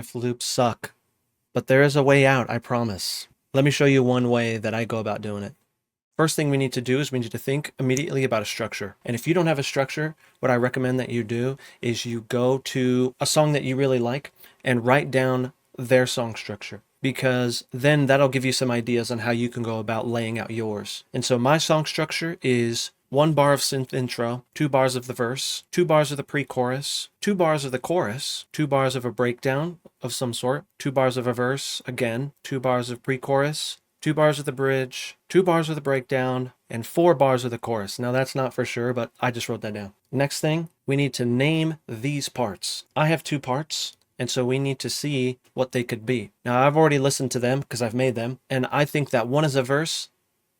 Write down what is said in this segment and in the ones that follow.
riff loops suck, but there is a way out, I promise. Let me show you one way that I go about doing it. First thing we need to do is we need to think immediately about a structure. And if you don't have a structure, what I recommend that you do is you go to a song that you really like and write down their song structure, because then that'll give you some ideas on how you can go about laying out yours. And so my song structure is 1 bar of synth intro, 2 bars of the verse, 2 bars of the pre-chorus, 2 bars of the chorus, 2 bars of a breakdown of some sort, 2 bars of a verse, again, 2 bars of pre-chorus, 2 bars of the bridge, 2 bars of the breakdown, and 4 bars of the chorus. Now that's not for sure, but I just wrote that down. Next thing, we need to name these parts. I have 2 parts, and so we need to see what they could be. Now I've already listened to them because I've made them, and I think that one is a verse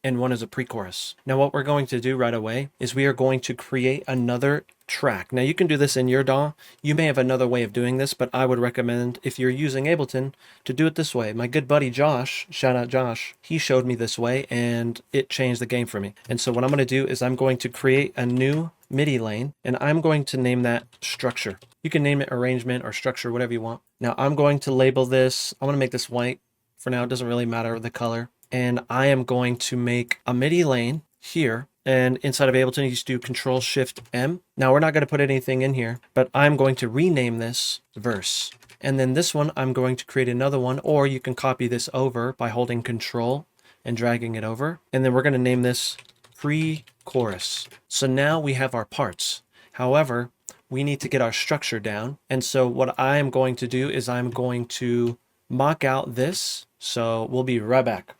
and one is a pre-chorus. Now what we're going to do right away is we are going to create another track. Now you can do this in your DAW. You may have another way of doing this, but I would recommend, if you're using Ableton, to do it this way. My good buddy Josh, shout out Josh, he showed me this way and it changed the game for me. And so what I'm going to do is I'm going to create a new MIDI lane and I'm going to name that structure. You can name it arrangement or structure, whatever you want. Now I'm going to label this, I'm going to make this white. For now, it doesn't really matter the color. And I am going to make a MIDI lane here. And inside of Ableton, you just do Control-Shift-M. Now, we're not going to put anything in here, but I'm going to rename this verse. And then this one, I'm going to create another one, or you can copy this over by holding Control and dragging it over. And then we're going to name this pre-chorus. So now we have our parts. However, we need to get our structure down. And so what I am going to do is I'm going to mock out this. So we'll be right back.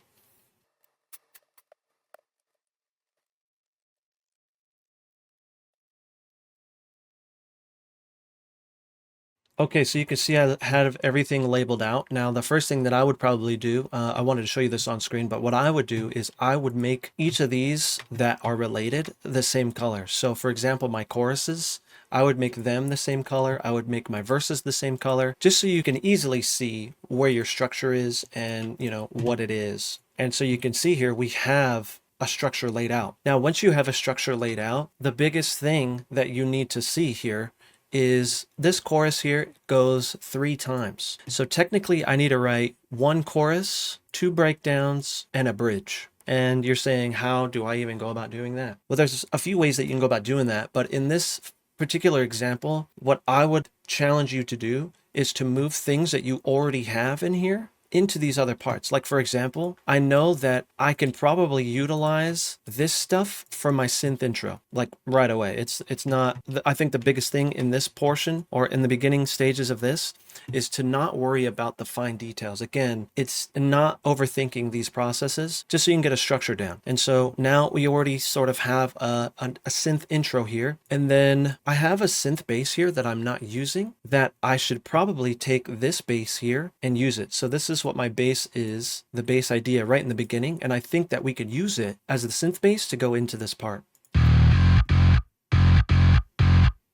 Okay, so you can see I have everything labeled out. Now, the first thing that I would probably do, I wanted to show you this on screen, but what I would do is I would make each of these that are related the same color. So for example, my choruses, I would make them the same color. I would make my verses the same color, just so you can easily see where your structure is and, you know, what it is. And so you can see here, we have a structure laid out. Now, once you have a structure laid out, the biggest thing that you need to see here is this chorus here goes 3 times. So technically I need to write 1 chorus, 2 breakdowns, and a bridge. And you're saying, how do I even go about doing that? Well, there's a few ways that you can go about doing that, but in this particular example, what I would challenge you to do is to move things that you already have in here into these other parts. Like for example, I know that I can probably utilize this stuff from my synth intro, like right away. It's not, I think the biggest thing in this portion or in the beginning stages of this is to not worry about the fine details. Again, it's not overthinking these processes, just so you can get a structure down. And so now we already sort of have a synth intro here. And then I have a synth bass here that I'm not using, that I should probably take this bass here and use it. So this is what my bass is, the bass idea right in the beginning. And I think that we could use it as the synth bass to go into this part.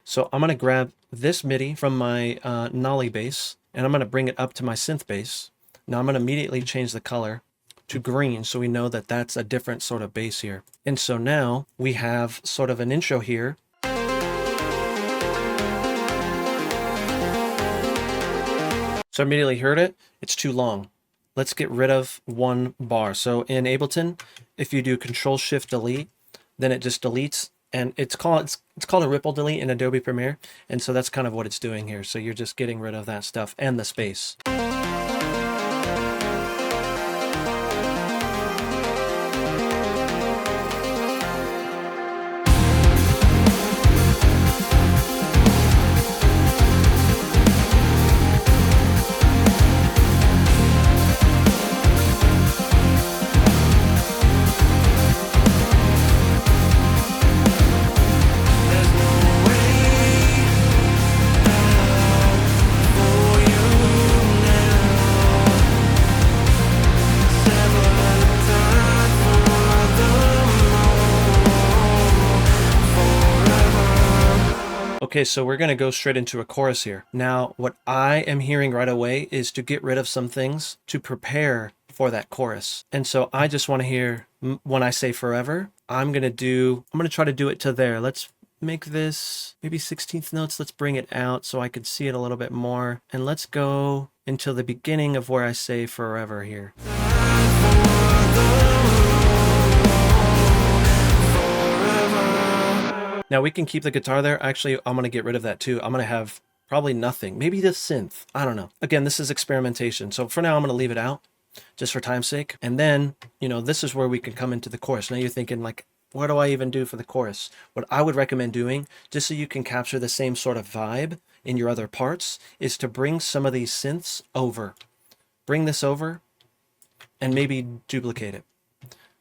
So I'm going to grab this MIDI from my Nolly bass, and I'm going to bring it up to my synth bass. Now I'm going to immediately change the color to green so we know that that's a different sort of bass here. And so now we have sort of an intro here. So I immediately heard it. It's too long. Let's get rid of 1 bar. So in Ableton, if you do Control-Shift-Delete, then it just deletes. And it's called a ripple delete in Adobe Premiere. And so that's kind of what it's doing here. So you're just getting rid of that stuff and the space. Okay, so we're going to go straight into a chorus here. Now, what I am hearing right away is to get rid of some things to prepare for that chorus. And so I just want to hear, when I say forever, I'm going to try to do it to there. Let's make this maybe 16th notes. Let's bring it out so I could see it a little bit more. And let's go until the beginning of where I say forever here. Now we can keep the guitar there. Actually, I'm going to get rid of that too. I'm going to have probably nothing. Maybe the synth. I don't know. Again, this is experimentation. So for now, I'm going to leave it out just for time's sake. And then, this is where we can come into the chorus. Now you're thinking like, what do I even do for the chorus? What I would recommend doing, just so you can capture the same sort of vibe in your other parts, is to bring some of these synths over. Bring this over and maybe duplicate it.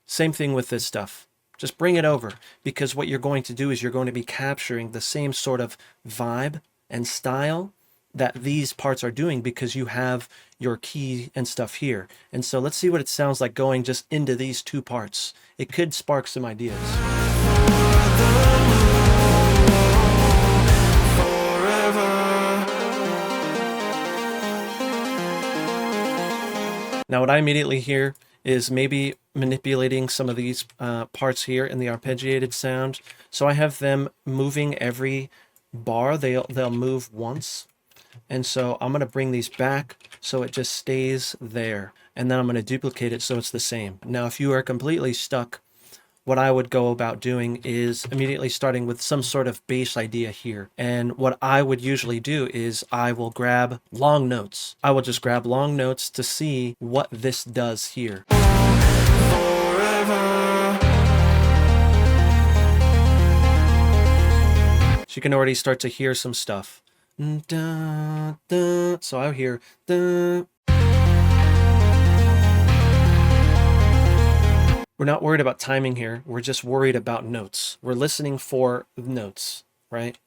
Same thing with this stuff. Just bring it over, because what you're going to do is you're going to be capturing the same sort of vibe and style that these parts are doing, because you have your key and stuff here. And so let's see what it sounds like going just into these two parts. It could spark some ideas. Now what I immediately hear is maybe manipulating some of these parts here in the arpeggiated sound. So I have them moving every bar. They'll move once. And so I'm going to bring these back so it just stays there. And then I'm going to duplicate it so it's the same. Now, if you are completely stuck, what I would go about doing is immediately starting with some sort of bass idea here. And what I would usually do is I will grab long notes. I will just grab long notes to see what this does here. So you can already start to hear some stuff. Da, da. So I hear da. We're not worried about timing here. We're just worried about notes. We're listening for notes, right?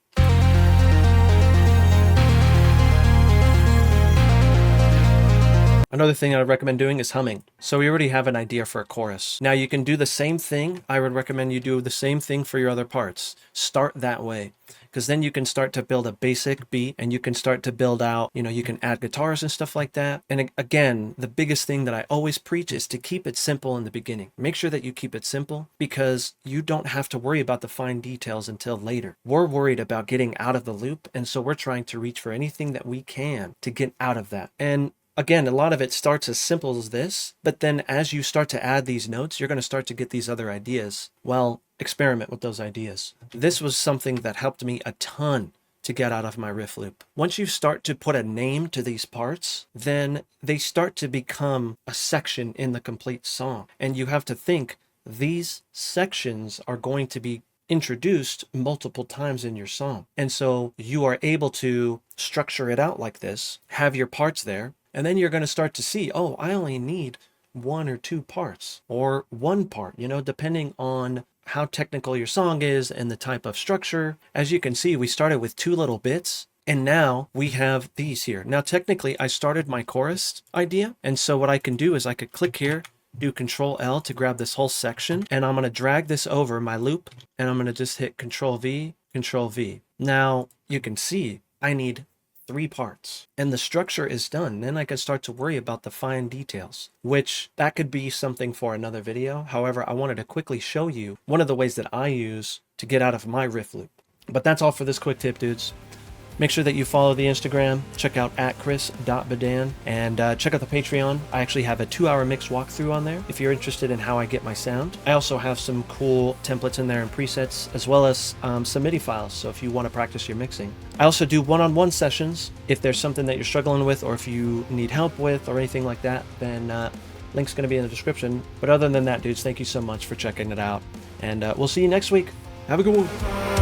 Another thing I would recommend doing is humming. So we already have an idea for a chorus. Now you can do the same thing. I would recommend you do the same thing for your other parts. Start that way, because then you can start to build a basic beat, and you can start to build out, you can add guitars and stuff like that. And again, the biggest thing that I always preach is to keep it simple in the beginning. Make sure that you keep it simple, because you don't have to worry about the fine details until later. We're worried about getting out of the loop, and so we're trying to reach for anything that we can to get out of that. And again, a lot of it starts as simple as this, but then as you start to add these notes, you're going to start to get these other ideas. Well, experiment with those ideas. This was something that helped me a ton to get out of my riff loop. Once you start to put a name to these parts, then they start to become a section in the complete song. And you have to think, these sections are going to be introduced multiple times in your song. And so you are able to structure it out like this, have your parts there, and then you're going to start to see, oh, I only need one or two parts, or one part, depending on how technical your song is and the type of structure. As you can see, we started with two little bits, and now we have these here. Now, technically, I started my chorus idea, and so what I can do is I could click here, do Control L to grab this whole section, and I'm going to drag this over my loop, and I'm going to just hit Control V, Control V. Now, you can see I need 3 parts and the structure is done. Then I can start to worry about the fine details, which that could be something for another video. However, I wanted to quickly show you one of the ways that I use to get out of my riff loop. But that's all for this quick tip, dudes. Make sure that you follow the Instagram, check out @chris.bedan, and check out the Patreon. I actually have a 2-hour mix walkthrough on there if you're interested in how I get my sound. I also have some cool templates in there and presets, as well as some MIDI files, so if you want to practice your mixing. I also do one-on-one sessions. If there's something that you're struggling with, or if you need help with, or anything like that, then link's going to be in the description. But other than that, dudes, thank you so much for checking it out, and we'll see you next week. Have a good one.